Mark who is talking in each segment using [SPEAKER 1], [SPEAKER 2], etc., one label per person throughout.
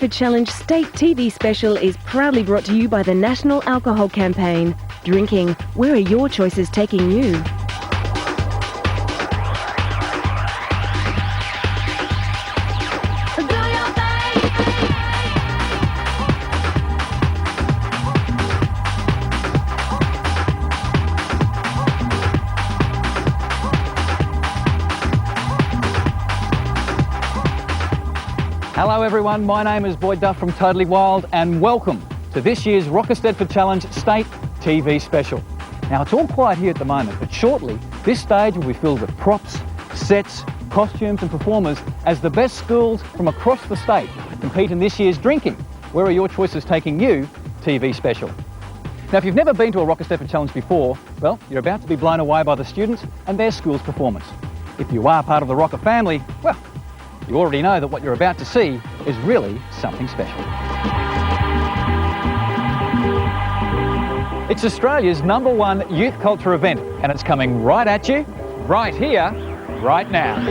[SPEAKER 1] Eisteddfod Challenge State TV special is proudly brought to you by the National Alcohol Campaign. Drinking, where are your choices taking you?
[SPEAKER 2] Hello everyone, my name is Boyd Duff from Totally Wild and welcome to this year's Eisteddfod Challenge State TV special. Now it's all quiet here at the moment, but shortly this stage will be filled with props, sets, costumes and performers as the best schools from across the state compete in this year's Drinking, Where Are Your Choices Taking You TV special. Now if you've never been to a Eisteddfod Challenge before, well, you're about to be blown away by the students and their school's performance. If you are part of the Rocker family, well, you already know that what you're about to see is really something special. It's Australia's #1 youth culture event and it's coming right at you, right here, right now.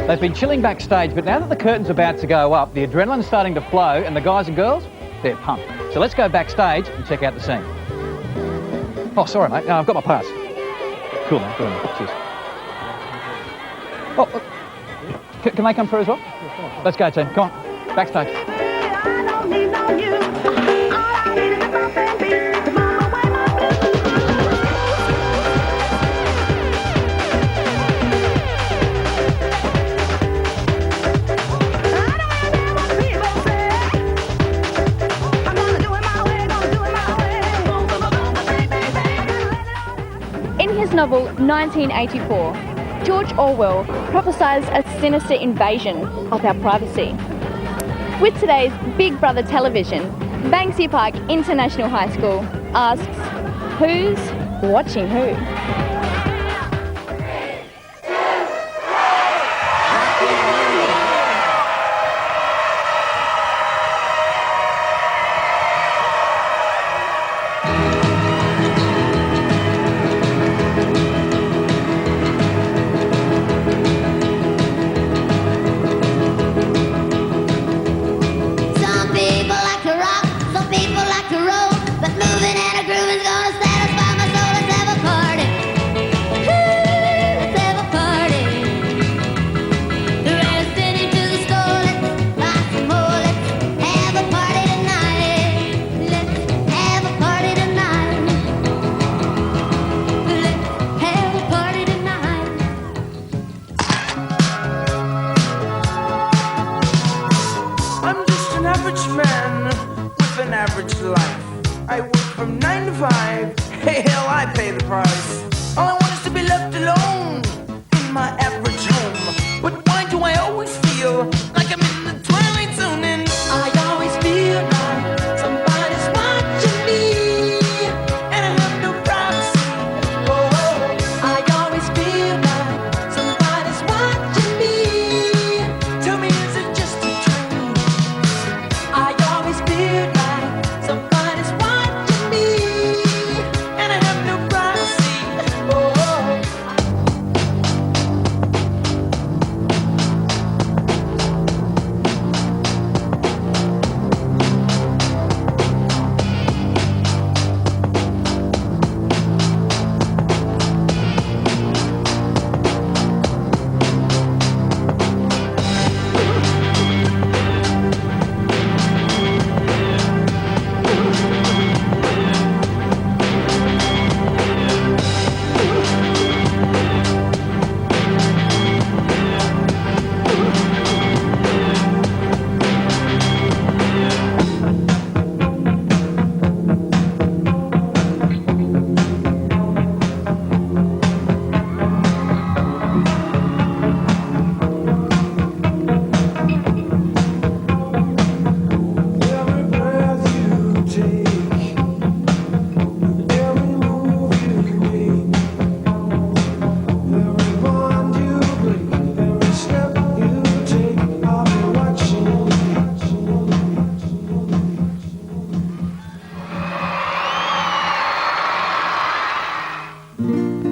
[SPEAKER 2] They've been chilling backstage, but now that the curtain's about to go up, the adrenaline's starting to flow and the guys and girls, they're pumped. So let's go backstage and check out the scene. Oh, sorry mate, no, I've got my pass. Cool man, good man, cheers. Oh, can they come through as well? Let's go team, come on, backstage.
[SPEAKER 3] In his novel 1984, George Orwell prophesied a sinister invasion of our privacy. With today's Big Brother television, Banksia Park International High School asks, who's watching who?
[SPEAKER 4] Average life. I work from 9 to 5. Hey, hell, I pay the price. All I want is to be left alone in my average home. But why do I always feel like I'm in the twilight zone? And I always feel like somebody's watching me, and I have no privacy. Oh, I always feel like somebody's watching me. Tell me, is it just a dream? I always feel like somebody's watching me, and I have no privacy. Oh,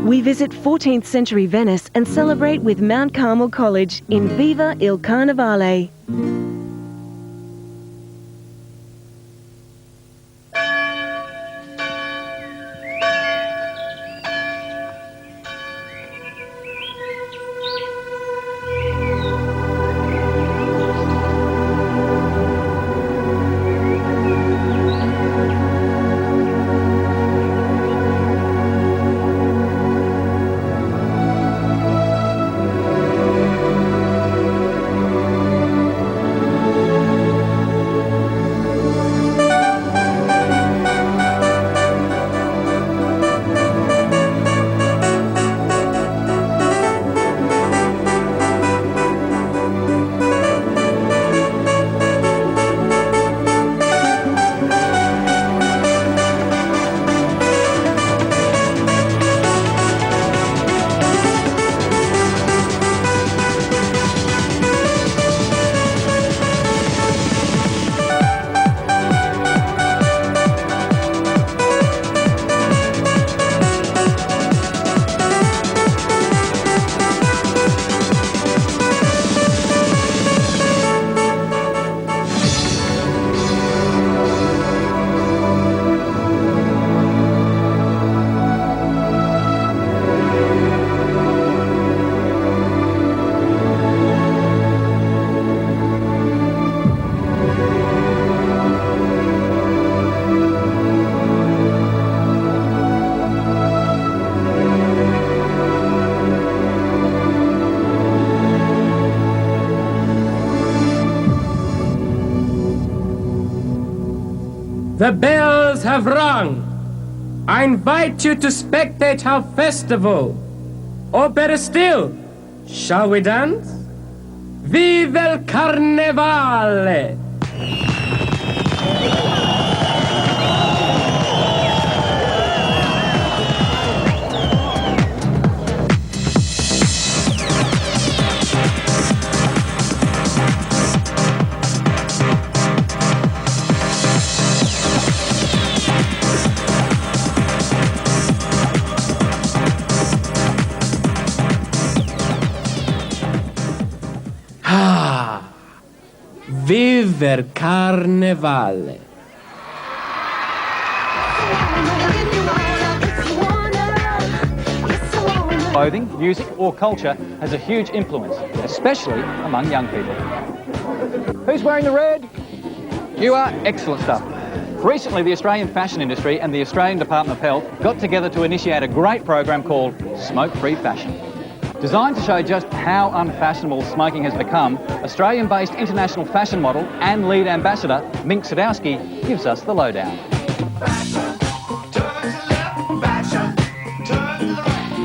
[SPEAKER 1] We visit 14th century Venice and celebrate with Mount Carmel College in Viva il Carnevale.
[SPEAKER 5] The bells have rung. I invite you to spectate our festival. Or better still, shall we dance? Vive il Carnevale! Vive il Carnevale.
[SPEAKER 2] Clothing, music or culture has a huge influence, especially among young people. Who's wearing the red? You are. Excellent stuff. Recently, the Australian fashion industry and the Australian Department of Health got together to initiate a great program called Smoke-Free Fashion. Designed to show just how unfashionable smoking has become, Australian-based international fashion model and lead ambassador Mink Sadowski gives us the lowdown.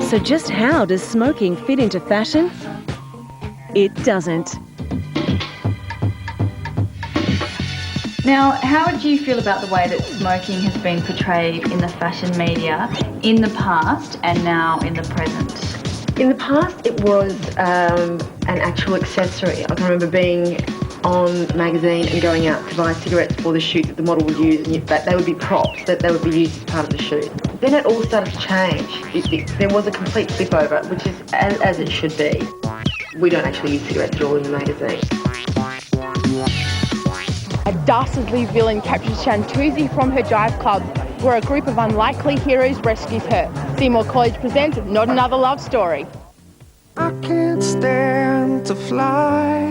[SPEAKER 1] So just how does smoking fit into fashion? It doesn't.
[SPEAKER 3] Now, how do you feel about the way that smoking has been portrayed in the fashion media in the past and now in the present?
[SPEAKER 6] In the past, it was an actual accessory. I can remember being on magazine and going out to buy cigarettes for the shoot that the model would use, and they would be props, that they would be used as part of the shoot. Then it all started to change. There was a complete flip over, which is as it should be. We don't actually use cigarettes at all in the magazine.
[SPEAKER 3] A dastardly villain captures Shantuzi from her jive club, where a group of unlikely heroes rescues her. Seymour College presents Not Another Love Story.
[SPEAKER 4] I can't stand to fly.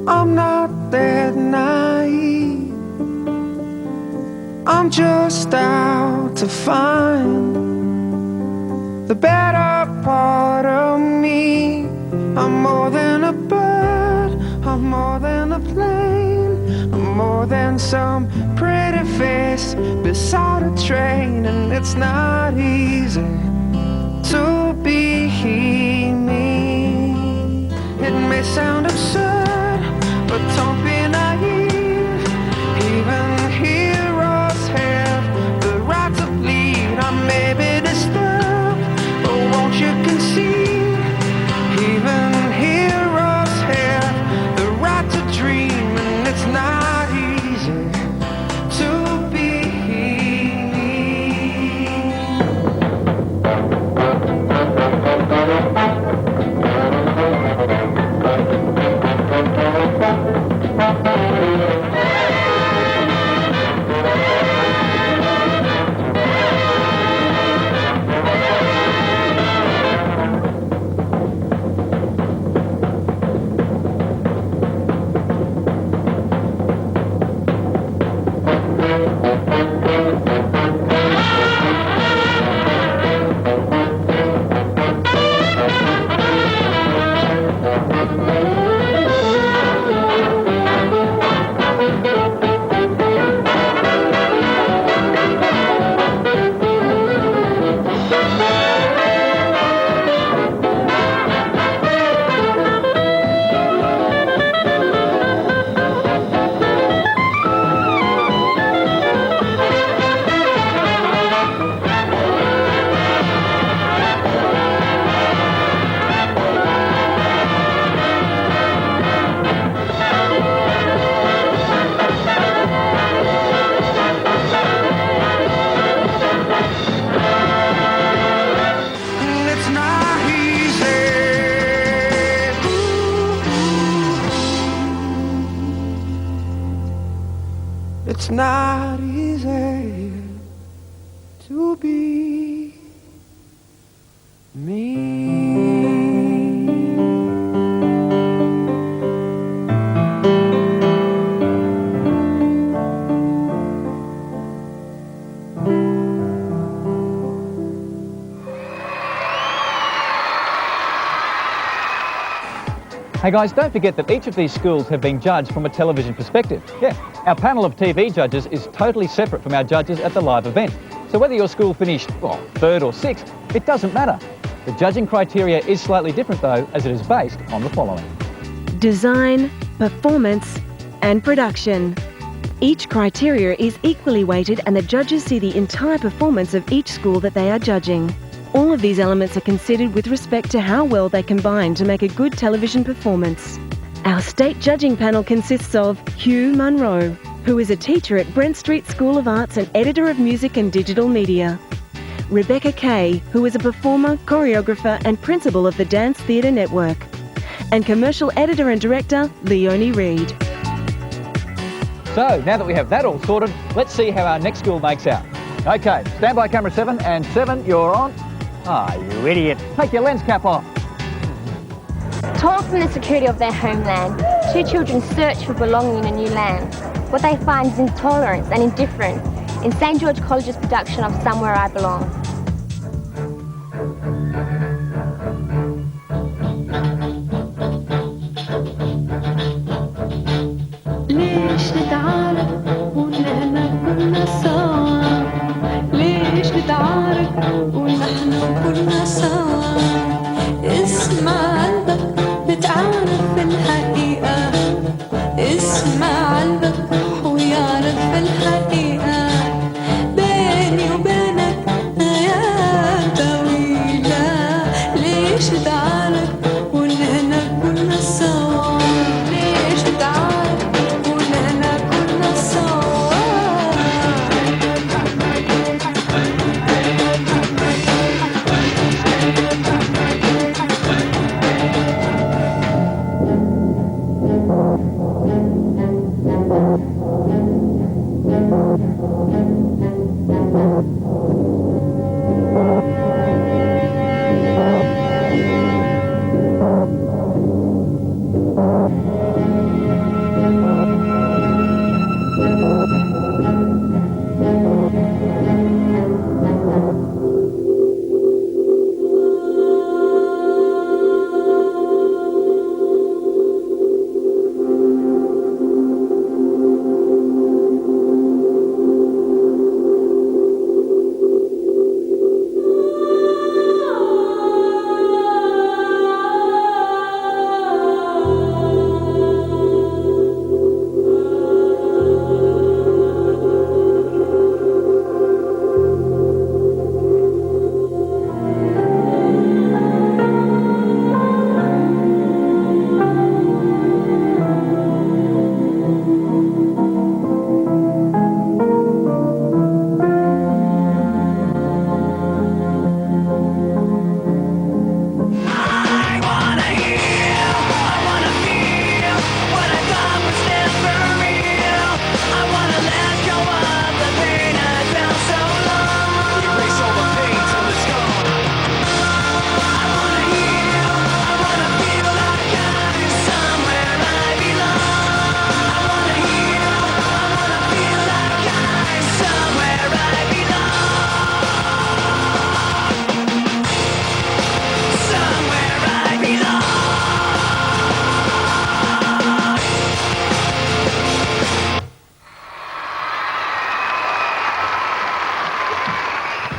[SPEAKER 4] I'm not that naive. I'm just out to find the better part of me. I'm more than a bird, I'm more than a plane, I'm more than some pretty face beside a train. And it's not easy to be me. It may sound absurd, but don't be naive. Even heroes have the right to bleed. I may be disturbed, but won't you concede? Even heroes have the right to dream, and it's not easy to be me. It's not easy to be me.
[SPEAKER 2] Hey guys, don't forget that each of these schools have been judged from a television perspective. Yeah, our panel of TV judges is totally separate from our judges at the live event. So whether your school finished, well, 3rd or 6th, it doesn't matter. The judging criteria is slightly different though, as it is based on the following.
[SPEAKER 1] Design, performance and production. Each criteria is equally weighted and the judges see the entire performance of each school that they are judging. All of these elements are considered with respect to how well they combine to make a good television performance. Our state judging panel consists of Hugh Munro, who is a teacher at Brent Street School of Arts and editor of music and digital media. Rebecca Kay, who is a performer, choreographer and principal of the Dance Theatre Network. And commercial editor and director, Leonie Reid.
[SPEAKER 2] So, now that we have that all sorted, let's see how our next school makes out. Okay, stand by camera 7, and 7, you're on. Ah, you idiot. Take your lens cap off.
[SPEAKER 7] Torn from the security of their homeland, 2 children search for belonging in a new land. What they find is intolerance and indifference in St George College's production of Somewhere I Belong.
[SPEAKER 8] ليش نتعارك ونحن كلنا سوا ليش نتعارك ونحن كلنا سوا اسمع قلبك بتعرف الحقيقة اسمع قلبك ويعرف الحقيقة بيني وبينك غياب طويلة ليش نتعارك ونحن كلنا سوا ليش نتعارك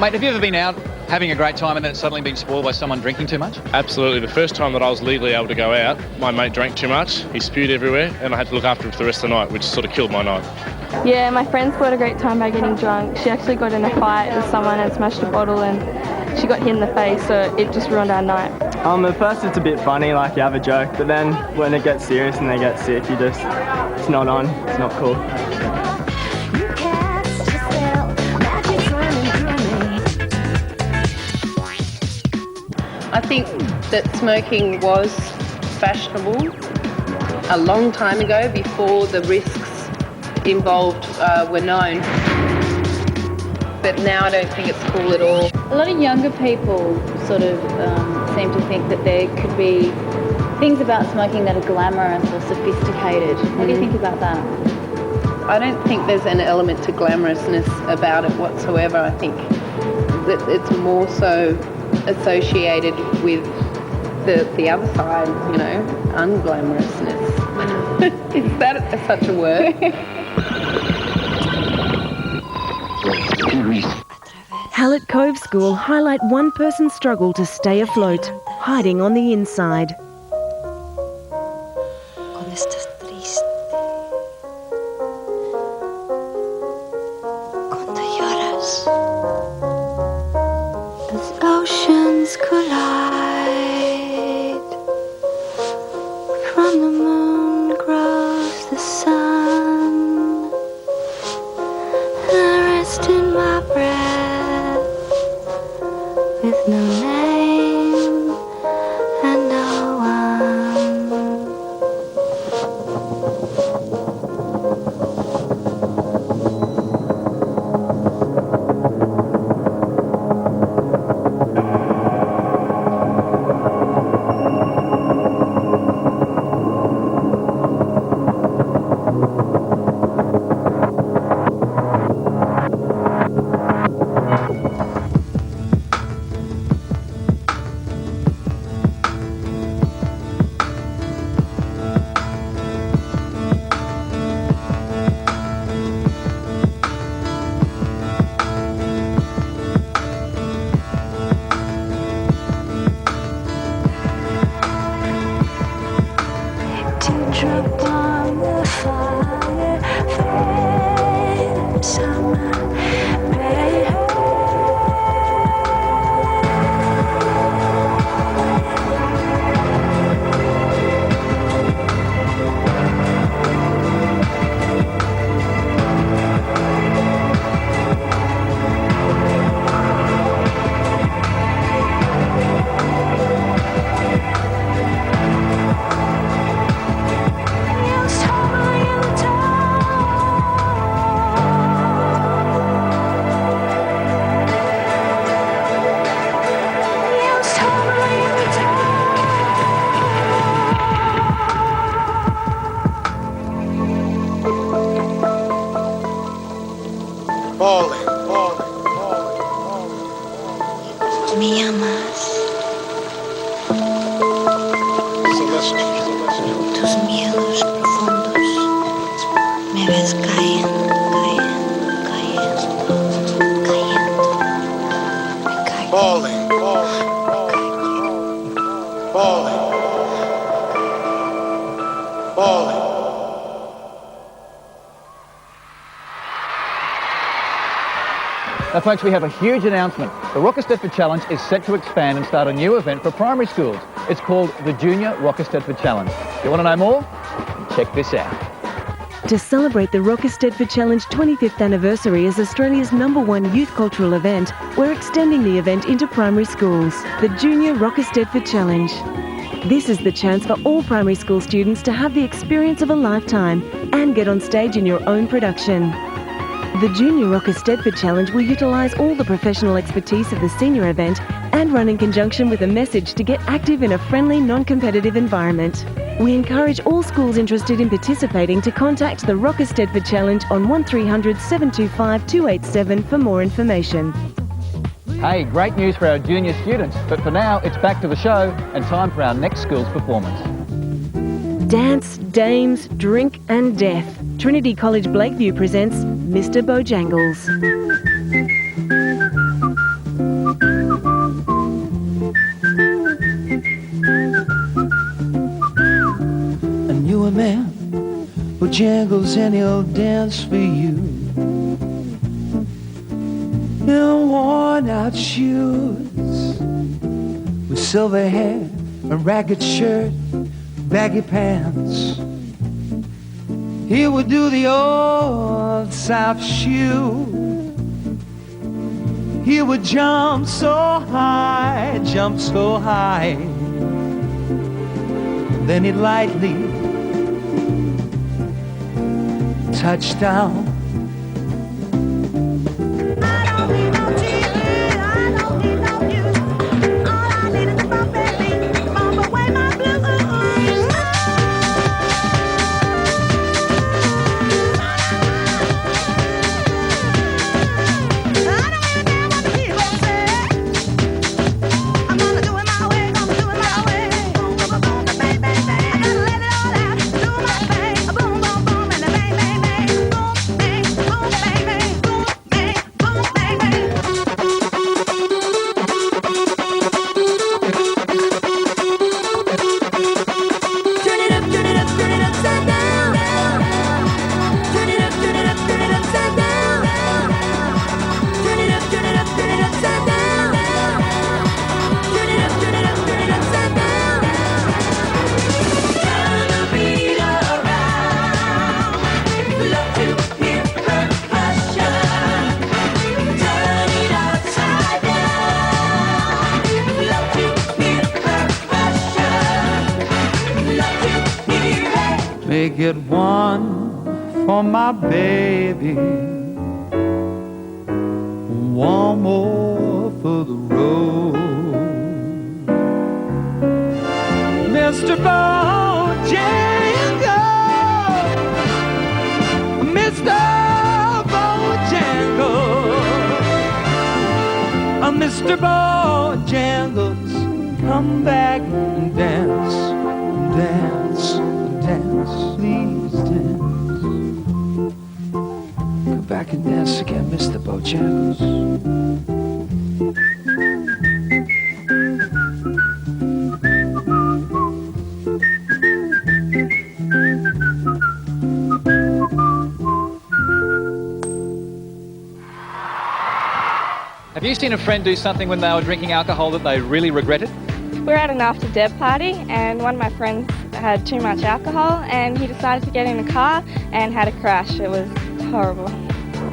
[SPEAKER 2] Mate, have you ever been out having a great time and then it's suddenly been spoiled by someone drinking too much?
[SPEAKER 9] Absolutely. The first time that I was legally able to go out, my mate drank too much, he spewed everywhere, and I had to look after him for the rest of the night, which sort of killed my night.
[SPEAKER 10] Yeah, my friend spoiled a great time by getting drunk. She actually got in a fight with someone and smashed a bottle and she got hit in the face, so it just ruined our night.
[SPEAKER 11] At first it's a bit funny, like you have a joke, but then when it gets serious and they get sick, it's not on, it's not cool.
[SPEAKER 12] I think that smoking was fashionable a long time ago, before the risks involved were known. But now I don't think it's cool at all.
[SPEAKER 13] A lot of younger people sort of seem to think that there could be things about smoking that are glamorous or sophisticated. What do you think about that?
[SPEAKER 12] I don't think there's an element to glamorousness about it whatsoever. I think that it's more so associated with the other side, you know, unglamorousness. Is that such a word?
[SPEAKER 1] Hallett Cove School highlight one person's struggle to stay afloat, hiding on the inside.
[SPEAKER 8] Cuando estás triste, cuando lloras, as oceans collide, from the moon grows the sun, and I rest in my breath with no name and no one. Drop on the fire, fade summer, me llamas, tus miedos profundos, me ves cayendo, cayendo, cayendo, cayendo, me caigo. Falling.
[SPEAKER 2] Now folks, we have a huge announcement. The Rock Eisteddfod Challenge is set to expand and start a new event for primary schools. It's called the Junior Rock Eisteddfod Challenge. You want to know more? Check this out.
[SPEAKER 1] To celebrate the Rock Eisteddfod Challenge 25th anniversary as Australia's #1 youth cultural event, we're extending the event into primary schools. The Junior Rock Eisteddfod Challenge. This is the chance for all primary school students to have the experience of a lifetime and get on stage in your own production. The Junior Rock Eisteddfod Challenge will utilise all the professional expertise of the senior event and run in conjunction with a message to get active in a friendly, non-competitive environment. We encourage all schools interested in participating to contact the Rock Eisteddfod Challenge on 1300 725 287 for more information.
[SPEAKER 2] Hey, great news for our junior students, but for now it's back to the show and time for our next school's performance.
[SPEAKER 1] Dance, dames, drink and death. Trinity College Blakeview presents Mr. Bojangles.
[SPEAKER 4] I knew a man who jangles and he'll dance for you in worn out shoes, with silver hair, a ragged shirt, baggy pants. He would do the old South shoe. He would jump so high, then he'd lightly touch down. get one for my baby, one more for the road. Mr. Bojangles, Mr. Bojangles, Mr. Bojangles, come back and dance, dance, dance, please dance. Come back and dance again, Mr. Bojangles.
[SPEAKER 2] Have you seen a friend do something when they were drinking alcohol that they really regretted?
[SPEAKER 10] We were at an after-deb party and one of my friends had too much alcohol and he decided to get in a car and had a crash. It was horrible.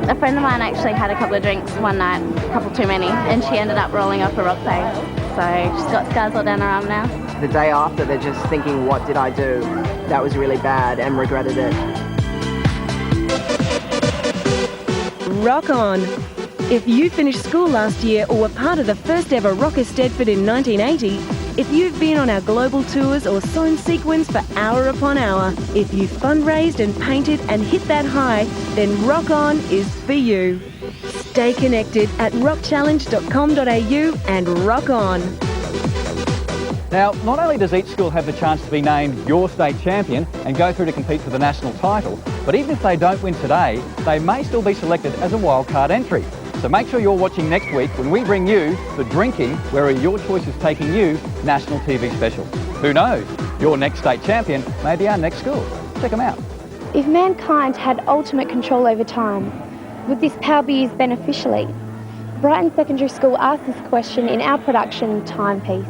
[SPEAKER 14] A friend of mine actually had a couple of drinks one night, a couple too many, and she ended up rolling off a rock face. So she's got scars all down her arm now.
[SPEAKER 15] The day after, they're just thinking, what did I do? That was really bad, and regretted it.
[SPEAKER 1] Rock on! If you finished school last year or were part of the first ever Rock Eisteddfod in 1980, if you've been on our global tours or sewn sequins for hour upon hour, if you fundraised and painted and hit that high, then Rock On is for you. Stay connected at rockchallenge.com.au and rock on.
[SPEAKER 2] Now, not only does each school have the chance to be named your state champion and go through to compete for the national title, but even if they don't win today, they may still be selected as a wildcard entry. So make sure you're watching next week when we bring you The Drinking, where Your Choice is taking you national TV special. Who knows? Your next state champion may be our next school. Check them out.
[SPEAKER 7] If mankind had ultimate control over time, would this power be used beneficially? Brighton Secondary School asked this question in our production Timepiece.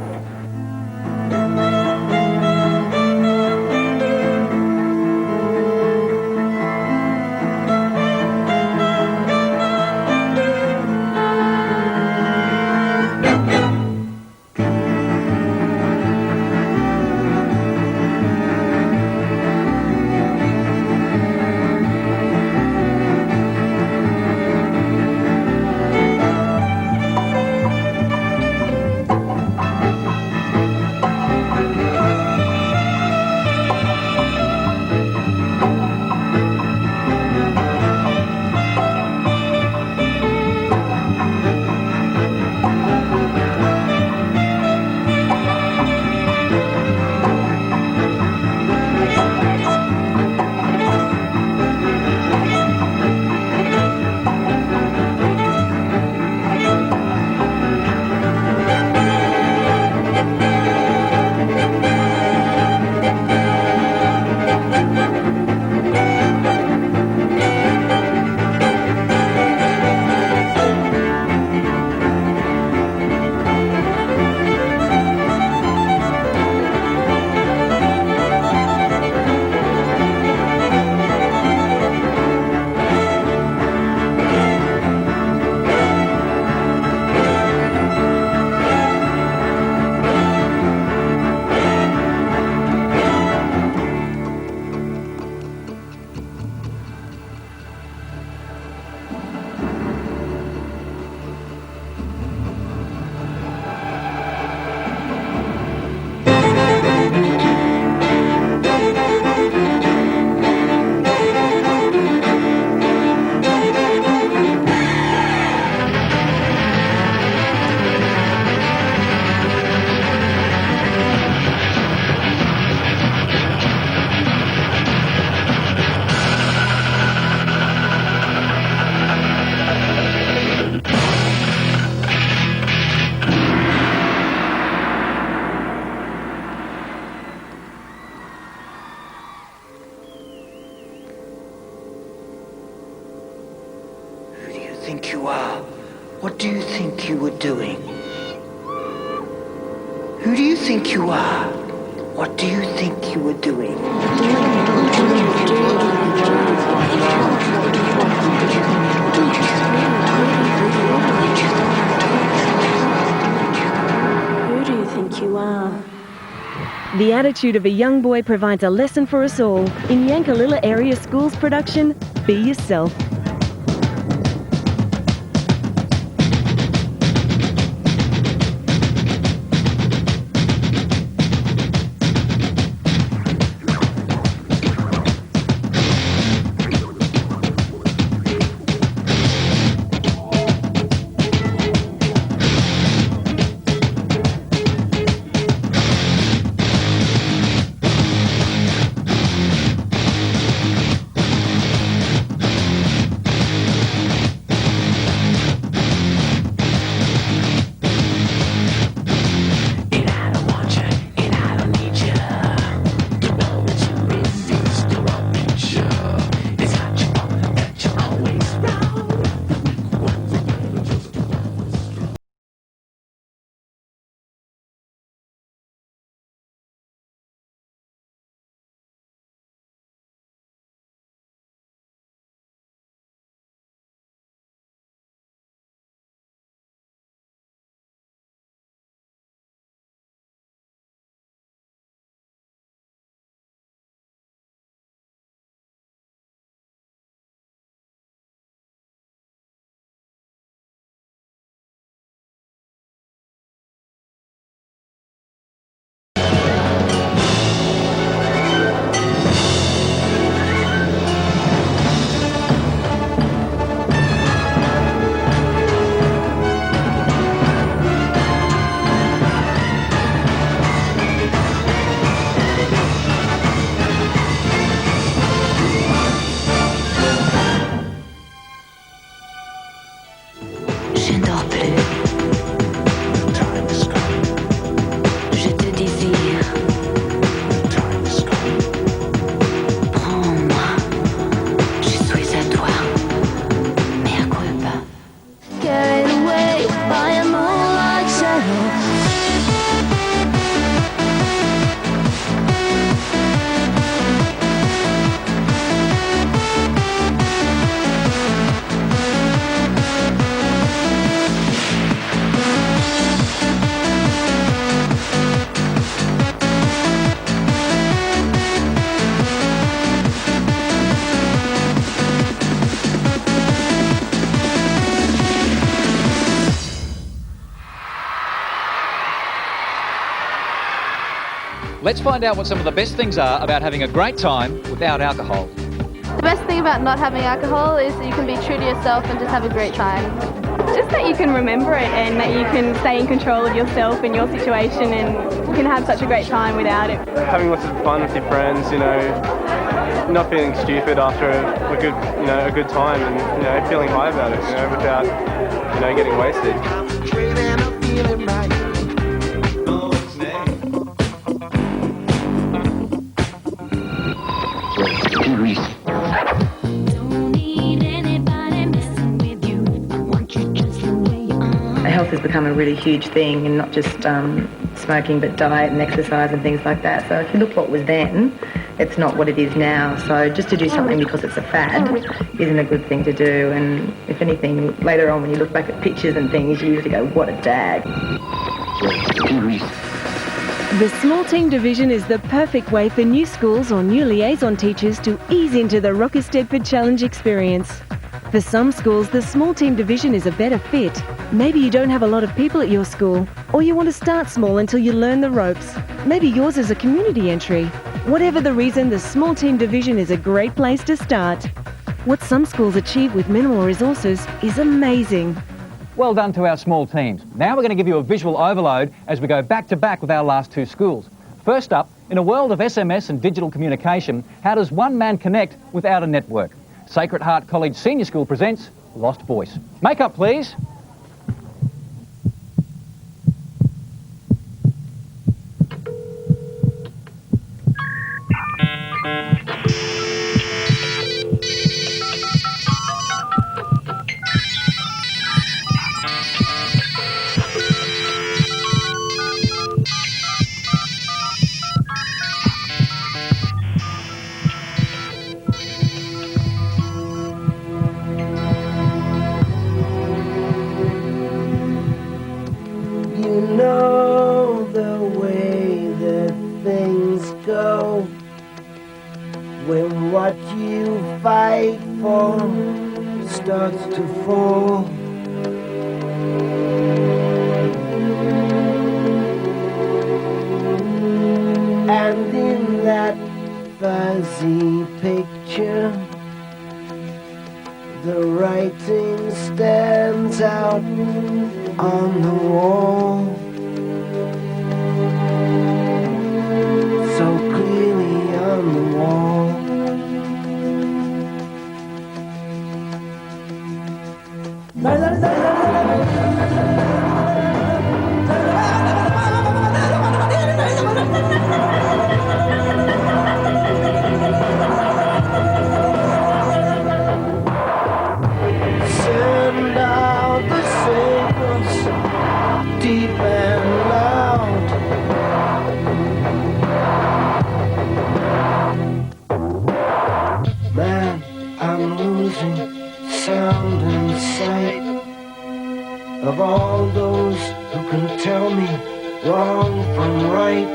[SPEAKER 4] Think you are? What do you think you were doing? Who do you think you are? What do you think you were doing?
[SPEAKER 16] Who do you think you are?
[SPEAKER 1] The attitude of a young boy provides a lesson for us all. In Yankalilla Area Schools production, Be Yourself.
[SPEAKER 2] Let's find out what some of the best things are about having a great time without alcohol.
[SPEAKER 10] The best thing about not having alcohol is that you can be true to yourself and just have a great time. Just that you can remember it and that you can stay in control of yourself and your situation, and you can have such a great time without it.
[SPEAKER 11] Having lots of fun with your friends, you know, not feeling stupid after a good time, and you know, feeling high about it, you know, without getting wasted.
[SPEAKER 6] Health has become a really huge thing, and not just smoking, but diet and exercise and things like that. So if you look what was then, it's not what it is now. So just to do something because it's a fad isn't a good thing to do. And if anything, later on when you look back at pictures and things, you usually go, what a dag.
[SPEAKER 1] The small team division is the perfect way for new schools or new liaison teachers to ease into the Rock Eisteddfod Challenge experience. For some schools, the small team division is a better fit. Maybe you don't have a lot of people at your school, or you want to start small until you learn the ropes. Maybe yours is a community entry. Whatever the reason, the small team division is a great place to start. What some schools achieve with minimal resources is amazing.
[SPEAKER 2] Well done to our small teams. Now we're going to give you a visual overload as we go back to back with our last two schools. First up, in a world of SMS and digital communication, how does one man connect without a network? Sacred Heart College Senior School presents Lost Voice. Makeup, please.
[SPEAKER 4] fight for starts to fall. And in that fuzzy picture, the writing stands out on the wall, so clearly on the wall. Send out the signals deep and loud. Man, I'm losing sound and sight of all those who can tell me wrong from right.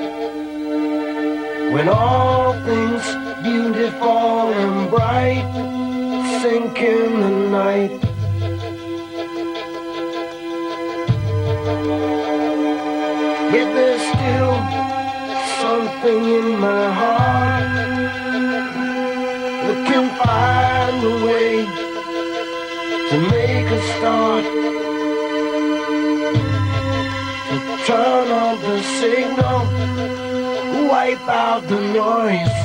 [SPEAKER 4] When all things beautiful and bright sink in the night. Yet there's still something in my heart that can find a way to make a start, to turn on the signal, wipe out the noise.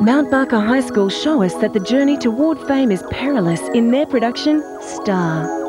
[SPEAKER 1] Mount Barker High School show us that the journey toward fame is perilous in their production, Star.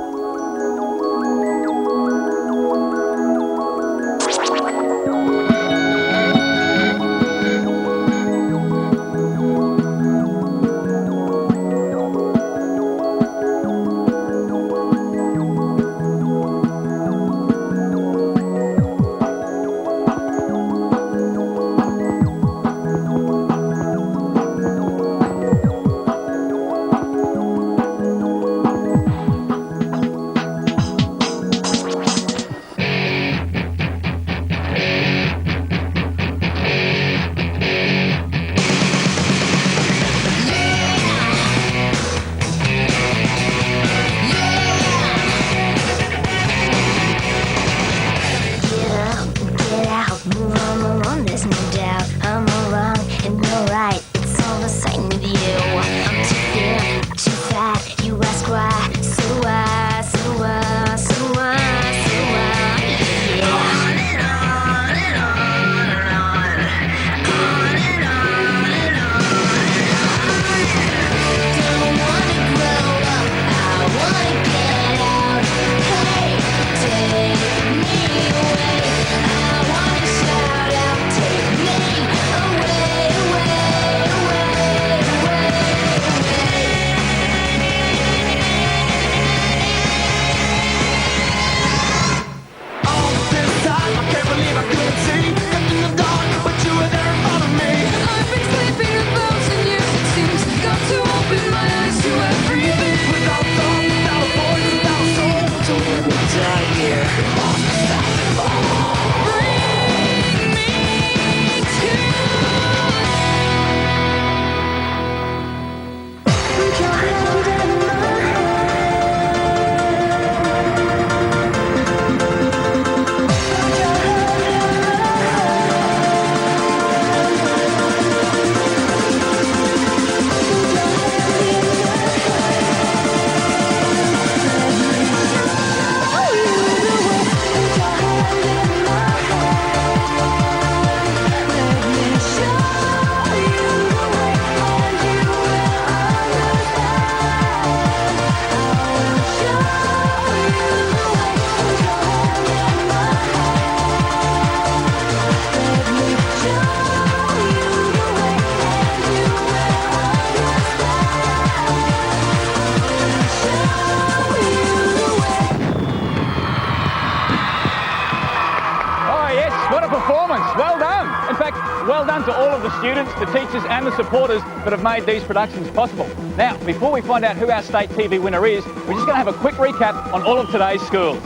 [SPEAKER 2] performance. Well done. In fact, well done to all of the students, the teachers and the supporters that have made these productions possible. Now, before we find out who our state TV winner is, we're just going to have a quick recap on all of today's schools.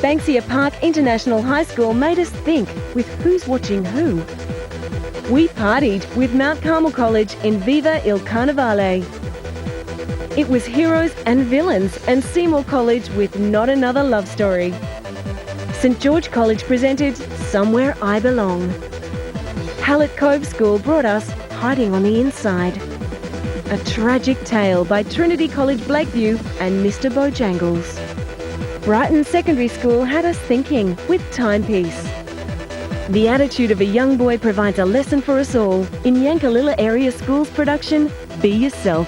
[SPEAKER 1] Banksia Park International High School made us think with who's watching who. We partied with Mount Carmel College in Viva il Carnevale. It was heroes and villains and Seymour College with Not Another Love Story. St George College presented Somewhere I Belong. Hallett Cove School brought us Hiding on the Inside. A Tragic Tale by Trinity College Blakeview and Mr Bojangles. Brighton Secondary School had us thinking with Timepiece. The attitude of a young boy provides a lesson for us all in Yankalilla Area School's production, Be Yourself.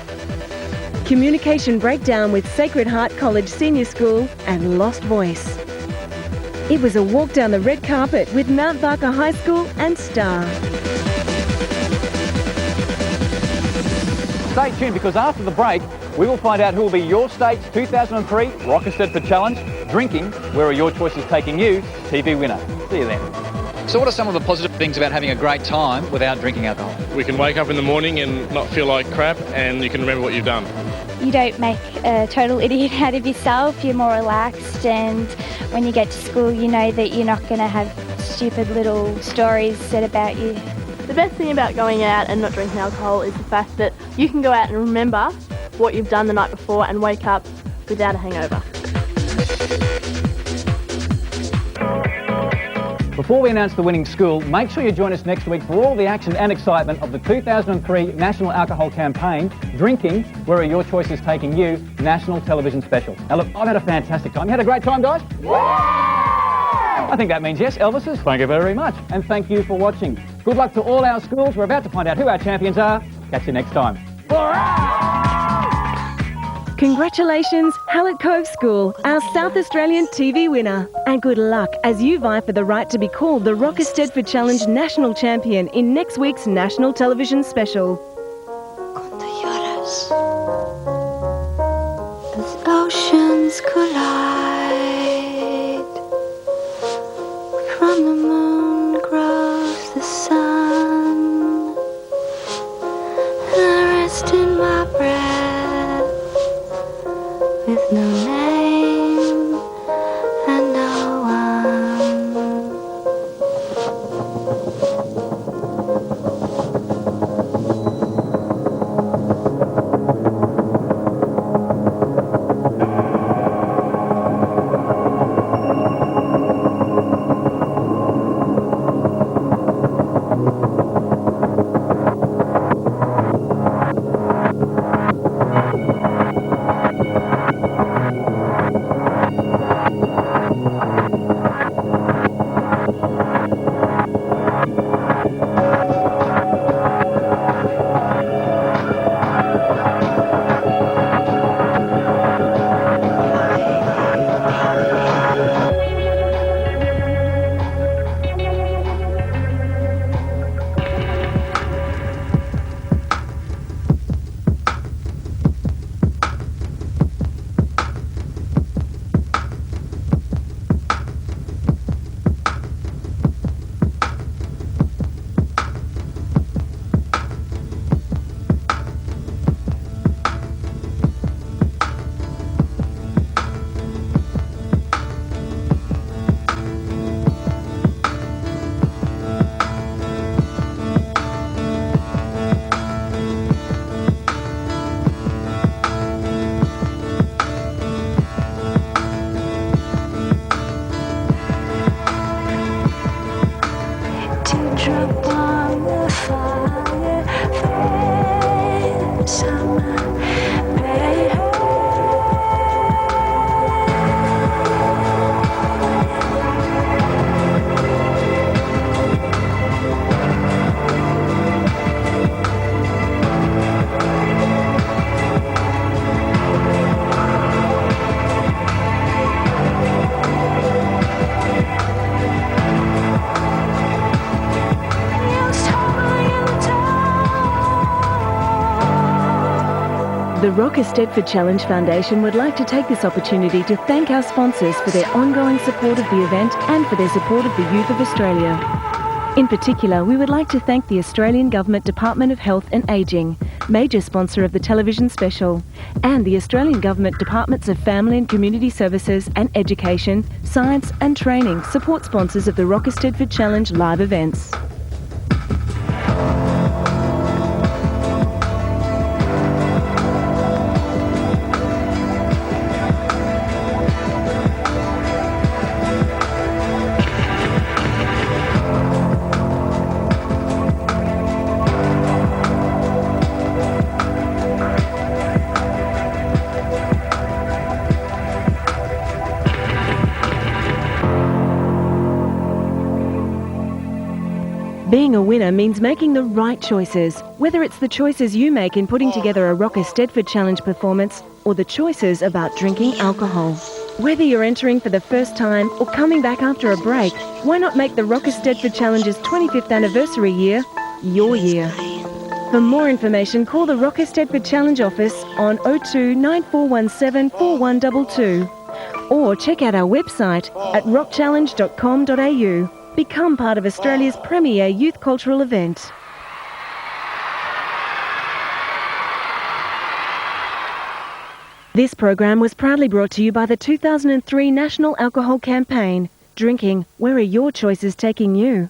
[SPEAKER 1] Communication Breakdown with Sacred Heart College Senior School and Lost Voice. It was a walk down the red carpet with Mount Barker High School and Star.
[SPEAKER 2] Stay tuned because after the break, we will find out who will be your state's 2003 Rock Eisteddfod Challenge Drinking, Where Are Your Choices Taking You TV winner. See you then. So what are some of the positive things about having a great time without drinking alcohol?
[SPEAKER 9] We can wake up in the morning and not feel like crap, and you can remember what you've done.
[SPEAKER 16] You don't make a total idiot out of yourself, you're more relaxed, and when you get to school you know that you're not going to have stupid little stories said about you.
[SPEAKER 10] The best thing about going out and not drinking alcohol is the fact that you can go out and remember what you've done the night before and wake up without a hangover.
[SPEAKER 2] Before we announce the winning school, make sure you join us next week for all the action and excitement of the 2003 National Alcohol Campaign, Drinking, Where Are Your Choices Taking You, National Television Special. Now look, I've had a fantastic time. You had a great time, guys? I think that means yes, Elvises. Thank you very much. And thank you for watching. Good luck to all our schools. We're about to find out who our champions are. Catch you next time.
[SPEAKER 1] Congratulations, Hallett Cove School, our South Australian TV winner. And good luck as you vie for the right to be called the Rock Eisteddfod Challenge National Champion in next week's National Television Special.
[SPEAKER 8] As oceans collide, from the moon grows the sun, and I rest in my breath with no name and no one.
[SPEAKER 1] The Rock Eisteddfod Challenge Foundation would like to take this opportunity to thank our sponsors for their ongoing support of the event and for their support of the youth of Australia. In particular, we would like to thank the Australian Government Department of Health and Ageing, major sponsor of the television special, and the Australian Government Departments of Family and Community Services and Education, Science and Training, support sponsors of the Rock Eisteddfod Challenge live events. Being a winner means making the right choices, whether it's the choices you make in putting together a Rock Eisteddfod Challenge performance or the choices about drinking alcohol. Whether you're entering for the first time or coming back after a break, why not make the Rock Eisteddfod Challenge's 25th anniversary year your year? For more information, call the Rock Eisteddfod Challenge office on 02 9417 4122 or check out our website at rockchallenge.com.au. Become part of Australia's premier youth cultural event. This program was proudly brought to you by the 2003 National Alcohol Campaign. Drinking, where are your choices taking you?